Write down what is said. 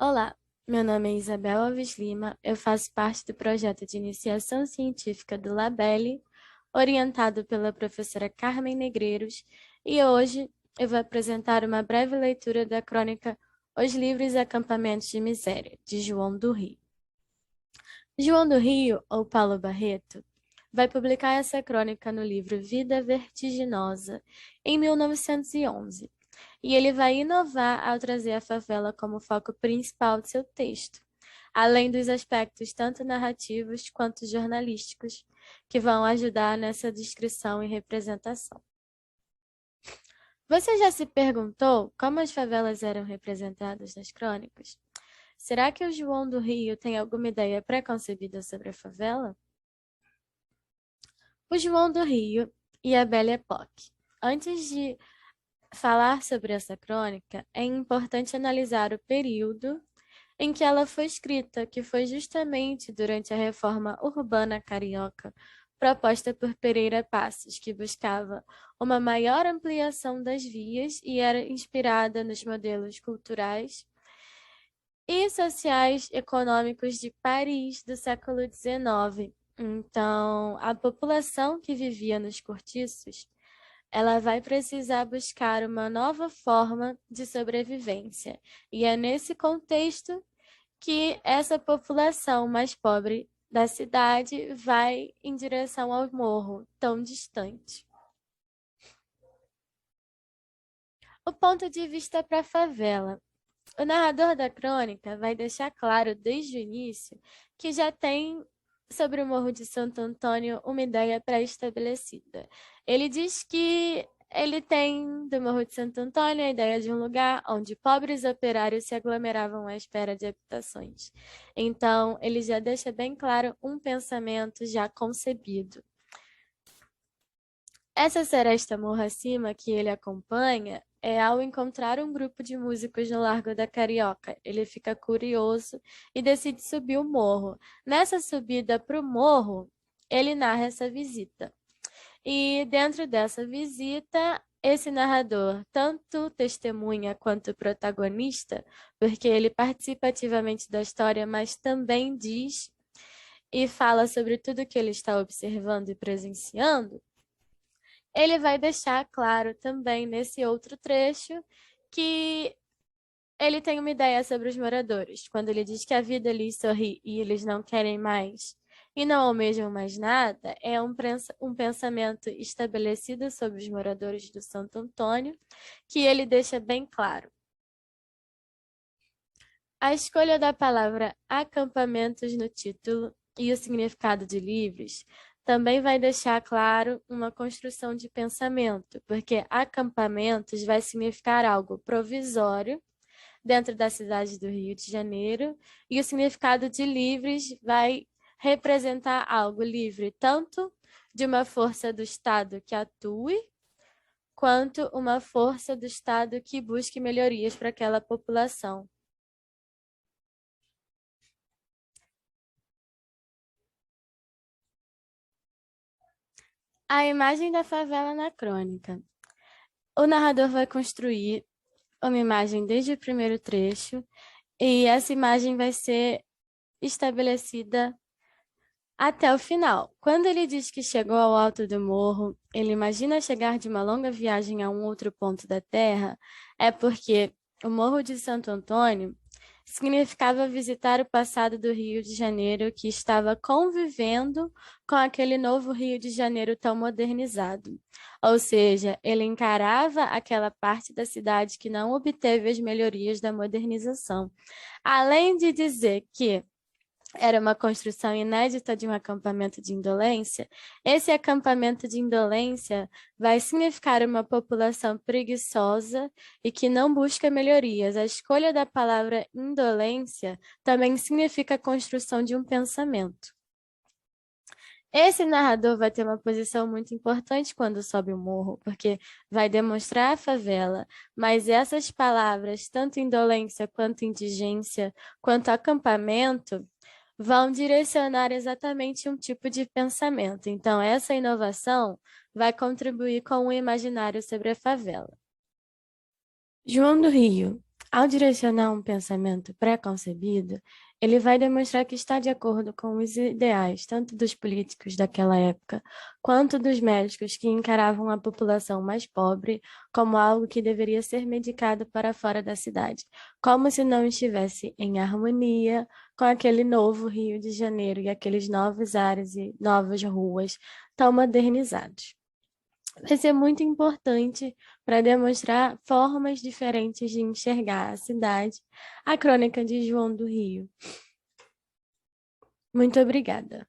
Olá, meu nome é Isabel Alves Lima, eu faço parte do projeto de iniciação científica do Labelle, orientado pela professora Carmen Negreiros, e hoje eu vou apresentar uma breve leitura da crônica Os Livres Acampamentos de Miséria, de João do Rio. João do Rio, ou Paulo Barreto, vai publicar essa crônica no livro Vida Vertiginosa, em 1911. E ele vai inovar ao trazer a favela como foco principal de seu texto, além dos aspectos tanto narrativos quanto jornalísticos, que vão ajudar nessa descrição e representação. Você já se perguntou como as favelas eram representadas nas crônicas? Será que o João do Rio tem alguma ideia preconcebida sobre a favela? O João do Rio e a Belle Époque. Antes de falar sobre essa crônica, é importante analisar o período em que ela foi escrita, que foi justamente durante a reforma urbana carioca, proposta por Pereira Passos, que buscava uma maior ampliação das vias e era inspirada nos modelos culturais e sociais econômicos de Paris do século XIX. Então, a população que vivia nos cortiços, ela vai precisar buscar uma nova forma de sobrevivência. E é nesse contexto que essa população mais pobre da cidade vai em direção ao morro, tão distante. O ponto de vista para a favela. O narrador da crônica vai deixar claro desde o início que já tem sobre o Morro de Santo Antônio uma ideia pré-estabelecida. Ele diz que ele tem do Morro de Santo Antônio a ideia de um lugar onde pobres operários se aglomeravam à espera de habitações. Então, ele já deixa bem claro um pensamento já concebido. Essa seresta morro acima que ele acompanha é ao encontrar um grupo de músicos no Largo da Carioca. Ele fica curioso e decide subir o morro. Nessa subida para o morro, ele narra essa visita. E dentro dessa visita, esse narrador, tanto testemunha quanto protagonista, porque ele participa ativamente da história, mas também diz e fala sobre tudo que ele está observando e presenciando, ele vai deixar claro também nesse outro trecho que ele tem uma ideia sobre os moradores. Quando ele diz que a vida lhes sorri e eles não querem mais e não almejam mais nada, é um pensamento estabelecido sobre os moradores do Santo Antônio, que ele deixa bem claro. A escolha da palavra acampamentos no título e o significado de livres também vai deixar claro uma construção de pensamento, porque acampamentos vai significar algo provisório dentro da cidade do Rio de Janeiro, e o significado de livres vai representar algo livre tanto de uma força do Estado que atue, quanto uma força do Estado que busque melhorias para aquela população. A imagem da favela na crônica. O narrador vai construir uma imagem desde o primeiro trecho, e essa imagem vai ser estabelecida até o final. Quando ele diz que chegou ao alto do morro, ele imagina chegar de uma longa viagem a um outro ponto da Terra, é porque o Morro de Santo Antônio significava visitar o passado do Rio de Janeiro, que estava convivendo com aquele novo Rio de Janeiro tão modernizado. Ou seja, ele encarava aquela parte da cidade que não obteve as melhorias da modernização. Além de dizer que era uma construção inédita de um acampamento de indolência, esse acampamento de indolência vai significar uma população preguiçosa e que não busca melhorias. A escolha da palavra indolência também significa a construção de um pensamento. Esse narrador vai ter uma posição muito importante quando sobe o morro, porque vai demonstrar a favela, mas essas palavras, tanto indolência quanto indigência, quanto acampamento, vão direcionar exatamente um tipo de pensamento. Então, essa inovação vai contribuir com o imaginário sobre a favela. João do Rio. Ao direcionar um pensamento pré-concebido, ele vai demonstrar que está de acordo com os ideais tanto dos políticos daquela época, quanto dos médicos que encaravam a população mais pobre como algo que deveria ser medicado para fora da cidade, como se não estivesse em harmonia com aquele novo Rio de Janeiro e aqueles novos ares e novas ruas tão modernizados. Vai ser muito importante para demonstrar formas diferentes de enxergar a cidade, a Crônica de João do Rio. Muito obrigada.